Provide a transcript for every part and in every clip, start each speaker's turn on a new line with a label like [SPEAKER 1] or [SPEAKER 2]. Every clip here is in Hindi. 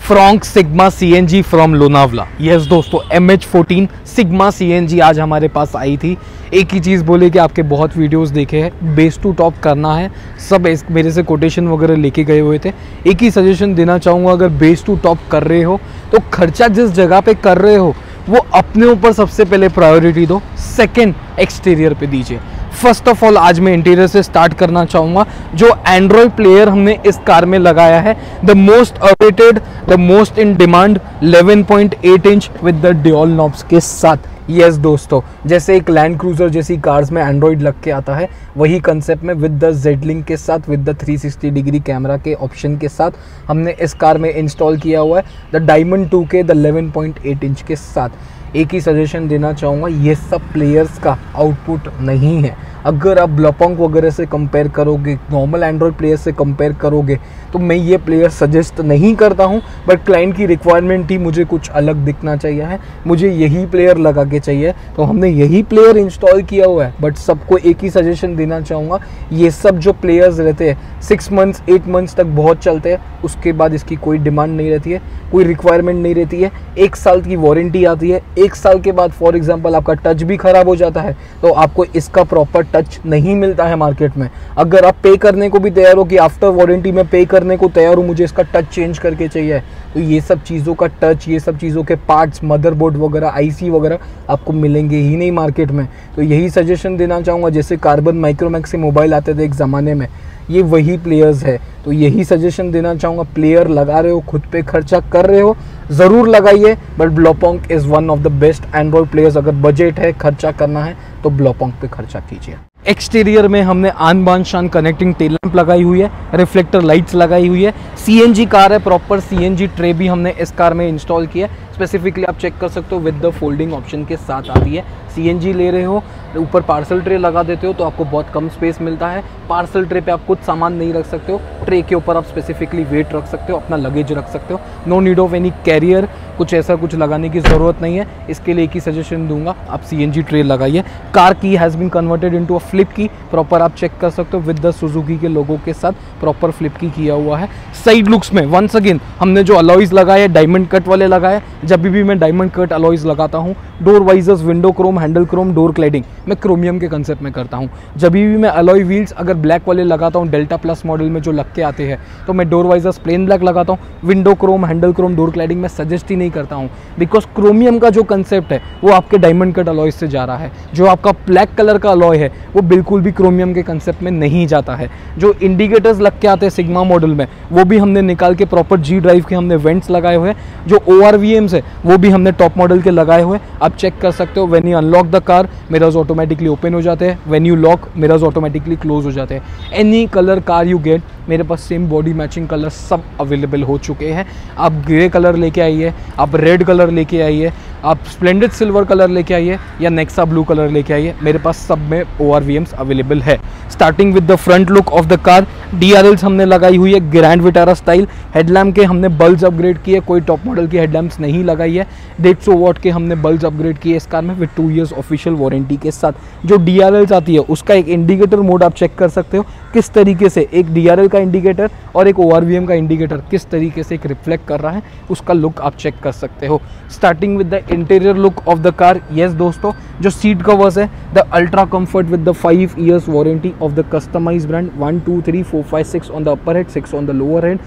[SPEAKER 1] फ्रॉन्क sigma CNG from Lonavala. Yes दोस्तों, MH14 सिग्मा CNG आज हमारे पास आई थी। एक ही चीज़ बोले कि आपके बहुत वीडियोस देखे हैं, बेस टू टॉप करना है, सब मेरे से कोटेशन वगैरह लेके गए हुए थे। एक ही सजेशन देना चाहूँगा, अगर बेस टू टॉप कर रहे हो तो खर्चा जिस जगह पे कर रहे हो वो अपने ऊपर सबसे पहले प्रायोरिटी दो, सेकेंड एक्सटीरियर पे दीजिए। फर्स्ट ऑफ ऑल आज मैं इंटीरियर से स्टार्ट करना चाहूँगा। जो एंड्रॉयड प्लेयर हमने इस कार में लगाया है, the most awaited, the most in demand 11.8 inch with the dual knobs के साथ। यस दोस्तों, जैसे एक लैंड क्रूजर जैसी कार्स में एंड्रॉयड लग के आता है, वही कंसेप्ट में विद द Z-Link के साथ, विद द 360 डिग्री कैमरा के ऑप्शन के साथ हमने इस कार में इंस्टॉल किया हुआ है the diamond 2K the 11.8 inch के साथ। एक ही सजेशन देना चाहूँगा, ये सब प्लेयर्स का आउटपुट नहीं है। अगर आप ब्लॉपोंग वगैरह से कंपेयर करोगे, नॉर्मल एंड्रॉयड प्लेयर से कंपेयर करोगे, तो मैं ये प्लेयर सजेस्ट नहीं करता हूँ, बट क्लाइंट की रिक्वायरमेंट ही मुझे कुछ अलग दिखना चाहिए है, मुझे यही प्लेयर लगा के चाहिए, तो हमने यही प्लेयर इंस्टॉल किया हुआ है। बट सबको एक ही सजेशन देना चाहूँगा, ये सब जो प्लेयर्स रहते हैं 6 मंथ्स 8 मंथ्स तक बहुत चलते हैं, उसके बाद इसकी कोई डिमांड नहीं रहती है, कोई रिक्वायरमेंट नहीं रहती है। 1 साल की वारंटी आती है, 1 साल के बाद फॉर एग्जांपल आपका टच भी ख़राब हो जाता है तो आपको इसका प्रॉपर टच नहीं मिलता है मार्केट में। अगर आप पे करने को भी तैयार हो कि आफ्टर वारंटी में पे करने को तैयार हूँ, मुझे इसका टच चेंज करके चाहिए, तो ये सब चीज़ों का टच, ये सब चीज़ों के पार्ट्स, मदरबोर्ड वगैरह, IC वगैरह आपको मिलेंगे ही नहीं मार्केट में। तो यही सजेशन देना चाहूँगा, जैसे कार्बन माइक्रोमैक्स से मोबाइल आते थे एक ज़माने में, ये वही प्लेयर्स है। तो यही सजेशन देना चाहूँगा, प्लेयर लगा रहे हो, खुद पे खर्चा कर रहे हो, ज़रूर लगाइए, बट ब्लॉपोंग is one of the best android players. अगर बजट है, खर्चा करना है, तो ब्लॉपोंग पे खर्चा कीजिए। एक्सटीरियर में हमने आन बान शान कनेक्टिंग टेल लैंप लगाई हुई है, रिफ्लेक्टर लाइट्स लगाई हुई है, CNG कार है, प्रॉपर CNG ट्रे भी हमने इस कार में इंस्टॉल किया है। स्पेसिफिकली आप चेक कर सकते हो, विद द फोल्डिंग ऑप्शन के साथ आती है। CNG ले रहे हो, ऊपर पार्सल ट्रे लगा देते हो तो आपको बहुत कम स्पेस मिलता है। पार्सल ट्रे पे आप कुछ सामान नहीं रख सकते हो, ट्रे के ऊपर आप स्पेसिफिकली वेट रख सकते हो, अपना लगेज रख सकते हो। No need of any carrier, कुछ ऐसा कुछ लगाने की ज़रूरत नहीं है। इसके लिए एक ही सजेशन दूंगा, आप CNG ट्रे लगाइए। Car key has been converted into a flip key, proper आप चेक कर सकते हो, विद द सुजुकी के लोगो के साथ प्रॉपर फ्लिप की किया हुआ है। साइड लुक्स में वंस अगेन हमने जो अलॉयज़ लगाए, डायमंड कट वाले लगाए। जब भी मैं डायमंड कट अलॉयज़ लगाता हूँ, door visors, window Chrome, handle Chrome, door cladding मैं क्रोमियम के कंसेप्ट में करता हूँ। जब भी मैं अलॉय व्हील्स अगर ब्लैक वाले लगाता हूँ, डेल्टा प्लस मॉडल में जो लग के आते हैं, तो मैं डोर वाइजर्स प्लेन ब्लैक लगाता हूँ। Window Chrome, handle Chrome, door cladding मैं सजेस्ट ही नहीं करता हूँ, बिकॉज क्रोमियम का जो कंसेप्ट है वो आपके डायमंड कट अलॉय से जा रहा है। जो आपका ब्लैक कलर का अलॉय है वो बिल्कुल भी क्रोमियम के कंसेप्ट में नहीं जाता है। जो इंडिकेटर्स लग के आते हैं सिग्मा मॉडल में, वो भी हमने निकाल के प्रॉपर G ड्राइव के हमने वेंट्स लगाए हुए हैं। जो ORVMs है वो भी हमने टॉप मॉडल के लगाए हुए। आप चेक कर सकते हो, when you unlock the car, mirrors automatically open हो जाते हैं, when you lock mirrors automatically close हो जाते हैं। Any colour car you get, मेरे पास सेम बॉडी मैचिंग कलर सब अवेलेबल हो चुके हैं। आप ग्रे कलर लेके आइए, आप रेड कलर लेके आइए, आप स्प्लेंडेड सिल्वर कलर लेके आइए, या नेक्सा ब्लू कलर लेके आइए, मेरे पास सब में ORVMs अवेलेबल है। Starting with the front look of the car, DRLs हमने लगाई हुई है ग्रैंड विटारा स्टाइल। हेडलैम्प के हमने बल्ब्स अपग्रेड किए, कोई टॉप मॉडल की हेडलैम्प्स नहीं लगाई है। 150 वॉट के हमने बल्ब्स अपग्रेड किए इस कार में, विद 2 years ऑफिशियल वारंटी के साथ। जो DRLs आती है उसका एक इंडिकेटर मोड आप चेक कर सकते हो, किस तरीके से एक DRL का इंडिकेटर और एक ORVM का इंडिकेटर किस तरीके से एक रिफ्लेक्ट कर रहा है, उसका लुक आप चेक कर सकते हो। Starting with the interior look of the car, yes दोस्तों, जो सीट कवर्स है, the ultra comfort with the 5 years warranty of the customise brand, 1 2 3 4 5 6 on the upper head, 6 on the lower head.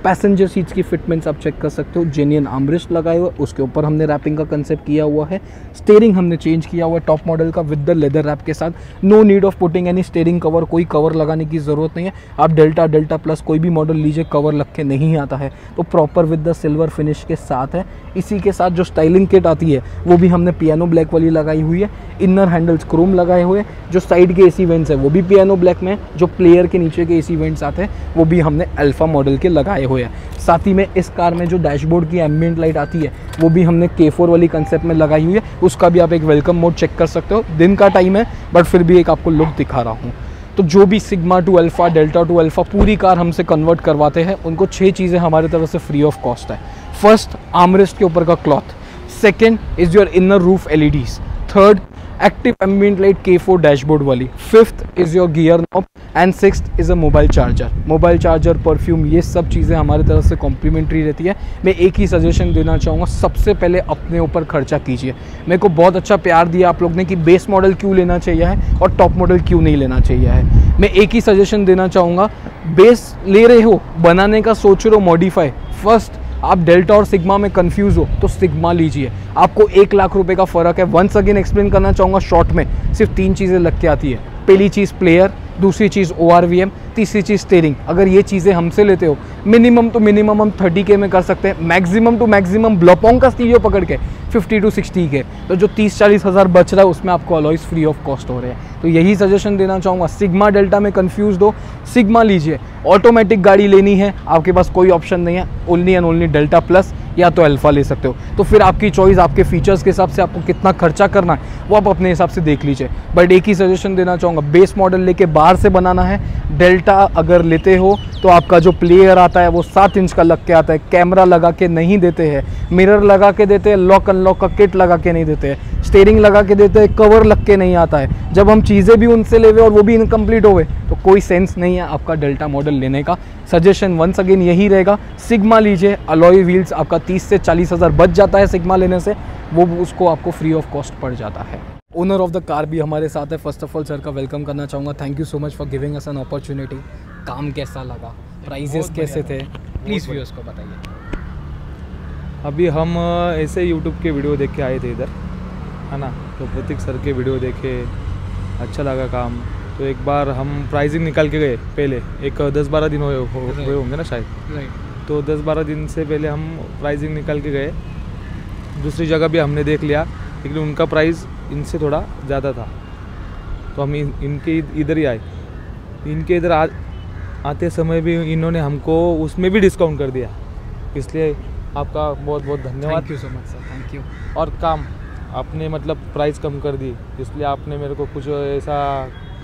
[SPEAKER 1] Passenger seats की फिटमेंट्स आप चेक कर सकते हो, जेन्युइन आर्मरेस्ट लगाए हुए, उसके ऊपर हमने रैपिंग का कंसेप्ट किया हुआ है। स्टीयरिंग हमने चेंज किया हुआ है टॉप मॉडल का, विद द लेदर रैप के साथ। No need of putting any steering cover, कोई कवर लगाने की ज़रूरत नहीं है। आप डेल्टा प्लस कोई भी मॉडल लीजिए, कवर लग के नहीं आता है, तो proper with the silver finish के साथ है। इसी के साथ जो स्टाइलिंग किट आती है वो भी हमने पियानो ब्लैक वाली लगाई हुई है। इनर हैंडल्स क्रोम लगाए हुए, जो साइड के AC वेंट्स है वो भी पियानो ब्लैक में, जो प्लेयर के नीचे के AC वेंट्स आते हैं वो भी हमने अल्फा मॉडल के लगाए हुए हैं। साथ ही में इस कार में जो डैशबोर्ड की एम्बिएंट लाइट आती है वो भी हमने K4 वाली कंसेप्ट में लगाई हुई है, उसका भी आप एक वेलकम मोड चेक कर सकते हो। दिन का टाइम है बट फिर भी एक आपको लुक दिखा रहा हूँ। तो जो भी sigma two alpha, delta two alpha पूरी कार हमसे कन्वर्ट करवाते हैं, उनको 6 चीज़ें हमारी तरफ से फ्री ऑफ कॉस्ट है। फर्स्ट, आर्मरेस्ट के ऊपर का cloth. Second is your inner roof LEDs। Third, active ambient light K4 dashboard वाली। 5th is your gear knob and 6th is a mobile charger, perfume, ये सब चीज़ें हमारे तरफ से कॉम्प्लीमेंट्री रहती है। मैं एक ही सजेशन देना चाहूँगा, सबसे पहले अपने ऊपर खर्चा कीजिए। मेरे को बहुत अच्छा प्यार दिया आप लोग ने कि बेस मॉडल क्यों लेना चाहिए है और टॉप मॉडल क्यों नहीं लेना चाहिए है। मैं एक ही सजेशन देना चाहूँगा, बेस ले रहे हो, बनाने का सोच रहे हो मॉडिफाई, फर्स्ट आप डेल्टा और सिग्मा में कंफ्यूज हो तो सिग्मा लीजिए। आपको 1 लाख रुपए का फ़र्क है। वंस अगेन एक्सप्लेन करना चाहूँगा शॉर्ट में, सिर्फ 3 चीज़ें लग के आती है। पहली चीज़ प्लेयर, दूसरी चीज़ ORVM, तीसरी चीज़ स्टीयरिंग। अगर ये चीज़ें हमसे लेते हो, मिनिमम टू मिनिमम हम 30K में कर सकते हैं, मैक्सिमम टू मैक्सिमम ब्लॉपोंग का स्टीरियो पकड़ के 50 to 60K। तो जो 30-40 हज़ार बच रहा है उसमें आपको अलॉयज़ फ्री ऑफ कॉस्ट हो रहे हैं। तो यही सजेशन देना चाहूँगा, सिग्मा डेल्टा में कन्फ्यूज हो, सिग्मा लीजिए। ऑटोमेटिक गाड़ी लेनी है, आपके पास कोई ऑप्शन नहीं है, only and only delta plus या तो अल्फा ले सकते हो। तो फिर आपकी चॉइस, आपके फीचर्स के हिसाब से आपको कितना खर्चा करना है वो आप अपने हिसाब से देख लीजिए। बट एक ही सजेशन देना चाहूँगा, बेस मॉडल लेके बाहर से बनाना है। डेल्टा अगर लेते हो तो आपका जो प्लेयर आता है वो 7 इंच का लग के आता है, कैमरा लगा के नहीं देते हैं, मिरर लगा के देते हैं, लॉक अनलॉक का किट लगा के नहीं देते हैं, स्टीयरिंग लगा के देते हैं, कवर लग के नहीं आता है। जब हम चीज़ें भी उनसे लेवे और वो भी इनकम्प्लीट होवे तो कोई सेंस नहीं है आपका डेल्टा मॉडल लेने का। सजेशन वंस अगेन यही रहेगा, सिग्मा लीजिए। अलॉय व्हील्स आपका 30 से 40 हज़ार बच जाता है सिग्मा लेने से, वो उसको आपको फ्री ऑफ कॉस्ट पड़ जाता है। ओनर ऑफ द कार भी हमारे साथ है। फर्स्ट ऑफ ऑल सर का वेलकम करना चाहूँगा। Thank you so much for giving us an opportunity. काम कैसा लगा, प्राइजेस कैसे थे, प्लीज़ व्यूअर्स को बताइए।
[SPEAKER 2] अभी हम ऐसे यूट्यूब के वीडियो देख के आए थे इधर, है ना, तो प्रतीक सर के वीडियो देखे, अच्छा लगा काम। तो एक बार हम प्राइसिंग निकाल के गए, पहले एक 10-12 दिन हुए होंगे ना शायद, तो 10-12 दिन से पहले हम प्राइसिंग निकाल के गए। दूसरी जगह भी हमने देख लिया, लेकिन उनका प्राइस इनसे थोड़ा ज़्यादा था, तो हम इनके इधर ही आए। इनके इधर आते समय भी इन्होंने हमको उसमें भी डिस्काउंट कर दिया, इसलिए आपका बहुत बहुत धन्यवाद।
[SPEAKER 1] Thank you so much sir, thank you.
[SPEAKER 2] और काम आपने मतलब प्राइस कम कर दी, इसलिए आपने मेरे को कुछ ऐसा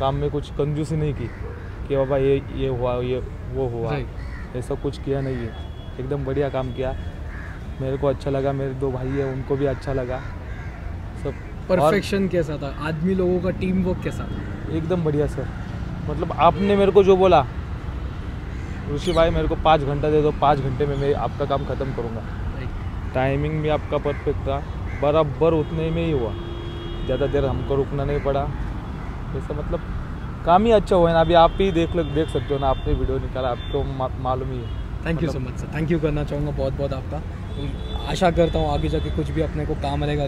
[SPEAKER 2] काम में कुछ कंजूसी नहीं की कि बाबा ये हुआ, ये वो हुआ, ऐसा कुछ किया नहीं है। एकदम बढ़िया काम किया, मेरे को अच्छा लगा, मेरे 2 भाई है उनको भी अच्छा लगा सब।
[SPEAKER 1] परफेक्शन कैसा था, आदमी लोगों का टीम वर्क कैसा था?
[SPEAKER 2] एकदम बढ़िया सर। मतलब आपने मेरे को जो बोला, ऋषि भाई मेरे को 5 घंटा दे दो, 5 घंटे में मैं आपका काम ख़त्म करूँगा। टाइमिंग भी आपका परफेक्ट था, बराबर उतने में ही हुआ, ज़्यादा देर हमको रुकना नहीं पड़ा। ऐसा मतलब काम ही अच्छा हुआ है ना। अभी आप ही देख सकते हो ना, आपने वीडियो निकाला, आपको मालूम ही है।
[SPEAKER 1] Thank you so much sir, thank you करना चाहूँगा बहुत बहुत आपका। आशा करता हूँ आगे जाके कुछ भी अपने को काम रहेगा।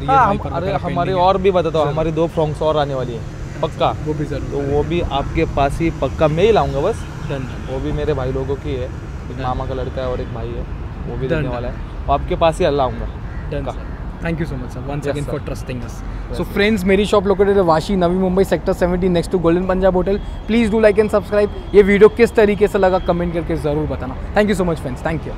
[SPEAKER 2] अरे हमारे और भी बताता हूँ, हमारी 2 फ्रॉक्स और आने वाली है पक्का,
[SPEAKER 1] वो भी जरूर,
[SPEAKER 2] तो वो भी आपके पास ही पक्का मैं ही लाऊंगा बस।
[SPEAKER 1] डन।
[SPEAKER 2] वो भी मेरे भाई लोगों की है, एक मामा का लड़का है और एक भाई है, वो भी देने वाला है, वो आपके पास ही लाऊंगा।
[SPEAKER 1] Done sir, thank you so much sir once again for trusting us. So friends, मेरी शॉप लोकेटेड है Vashi, Navi Mumbai, sector 70 next to golden Punjab hotel. Please do like and subscribe. ये वीडियो किस तरीके से लगा कमेंट करके ज़रूर बताना। Thank you so much friends, thank you.